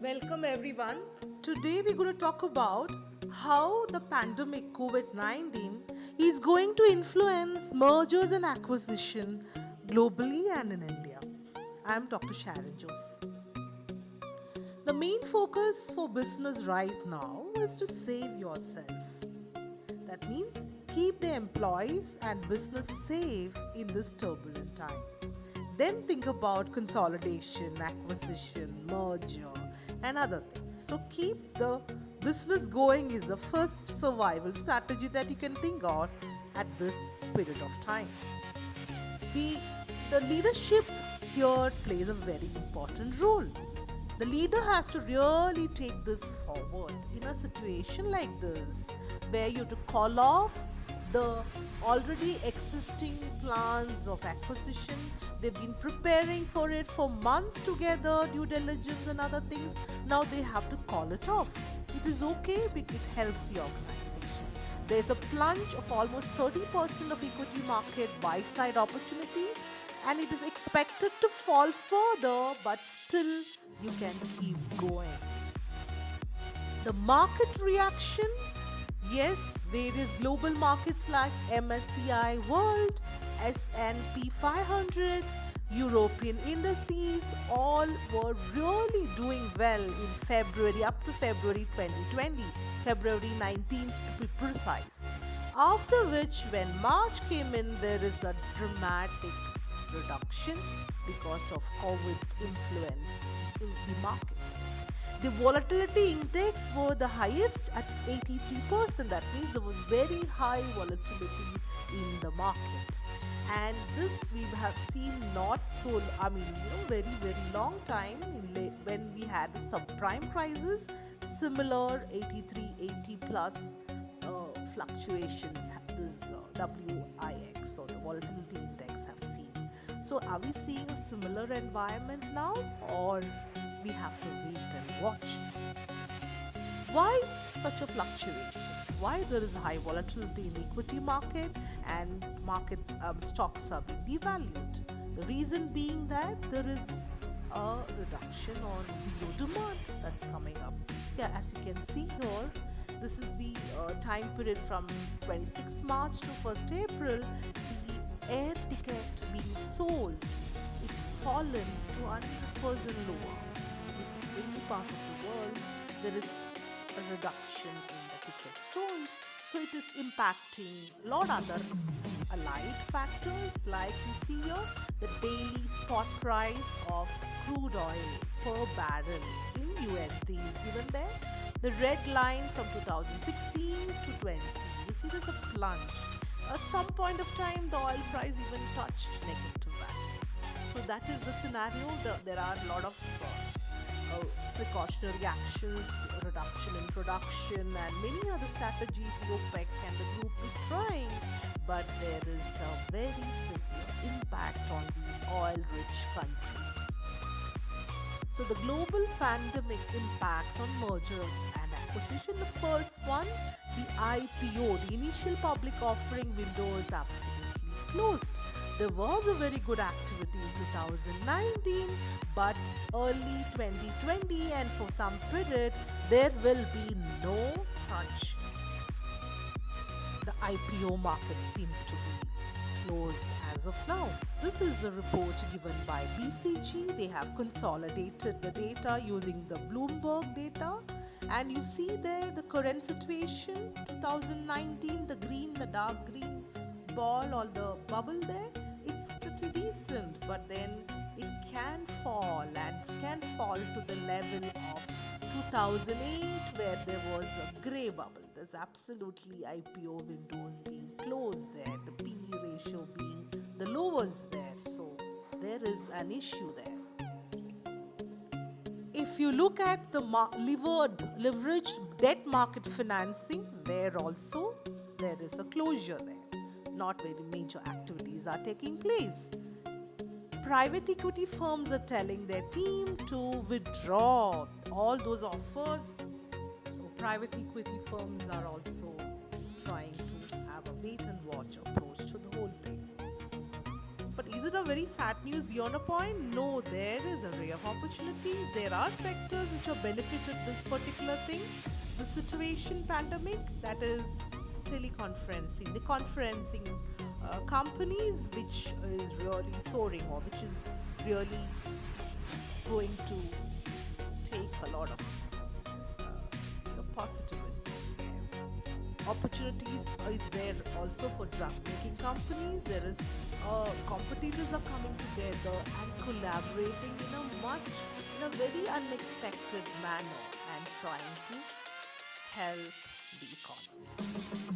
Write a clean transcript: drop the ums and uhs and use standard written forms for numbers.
Welcome everyone. Today we're going to talk about how the pandemic COVID-19 is going to influence mergers and acquisition globally and in India. I am Dr. Sharon Jose. The main focus for business right now is to save yourself. That means keep the employees and business safe in this turbulent time. Then think about consolidation, acquisition, merger, and other things. So keep the business going is the first survival strategy that you can think of at this period of time. The, the leadership here plays a very important role. The leader has to really take this forward in a situation like this, where you have to call off the already existing plans of acquisition. They've been preparing for it for months together, due diligence and other things. Now they have to call it off. It is okay because it helps the organization. There's a plunge of almost 30% of equity market buy side opportunities, and it is expected to fall further, but still you can keep going. The market reaction, yes, various global markets like MSCI World, S&P 500, European indices all were really doing well in February up to February 2020, February 19th to be precise. After which, when March came in, there is a dramatic reduction because of COVID influence in the market. The volatility index were the highest at 83%. That means there was very high volatility in the market. And this we have seen not so, very, very long time when we had the subprime crisis, similar 83, 80 plus fluctuations this WIX or the volatility index have seen. So are we seeing a similar environment now, or we have to wait and watch? Why such a fluctuation? Why there is high volatility in the equity market and stocks are being devalued? The reason being that there is a reduction on zero demand that's coming up. Yeah, as you can see here, this is the time period from 26th March to 1st April. The air ticket being sold, it's fallen to 100% lower. In any part of the world, there is a reduction in the tickets sold. So it is impacting a lot other allied factors, like you see here, the daily spot price of crude oil per barrel in USD is given there. The red line from 2016 to 20. You see there's a plunge. At some point of time, the oil price even touched negative value. So that is the scenario. There are a lot of precautionary actions, reduction in production, and many other strategies the OPEC and the group is trying, but there is a very severe impact on these oil-rich countries. So the global pandemic impact on merger and acquisition, the first one, the IPO, the initial public offering window is absolutely closed. There was a very good activity in 2019, but early 2020 and for some period, there will be no such. The IPO market seems to be closed as of now. This is a report given by BCG. They have consolidated the data using the Bloomberg data. And you see there the current situation, 2019, the green, the dark green ball or the bubble there, it's pretty decent, but then it can fall to the level of 2008 where there was a grey bubble. There's absolutely IPO windows being closed there, the PE ratio being the lowest there. So there is an issue there. If you look at the leveraged debt market financing, there also there is a closure there. Not very major activities are taking place. Private equity firms are telling their team to withdraw all those offers. So private equity firms are also trying to have a wait and watch approach to the whole thing. But Is it a very sad news beyond a point? No, there is a ray of opportunities. There are sectors which are benefited this particular thing, the situation pandemic, that is teleconferencing, the conferencing companies, which is really soaring, or which is really going to take a lot of positivities there. Opportunities is there also for drug making companies. There is competitors are coming together and collaborating in a very unexpected manner and trying to help the economy.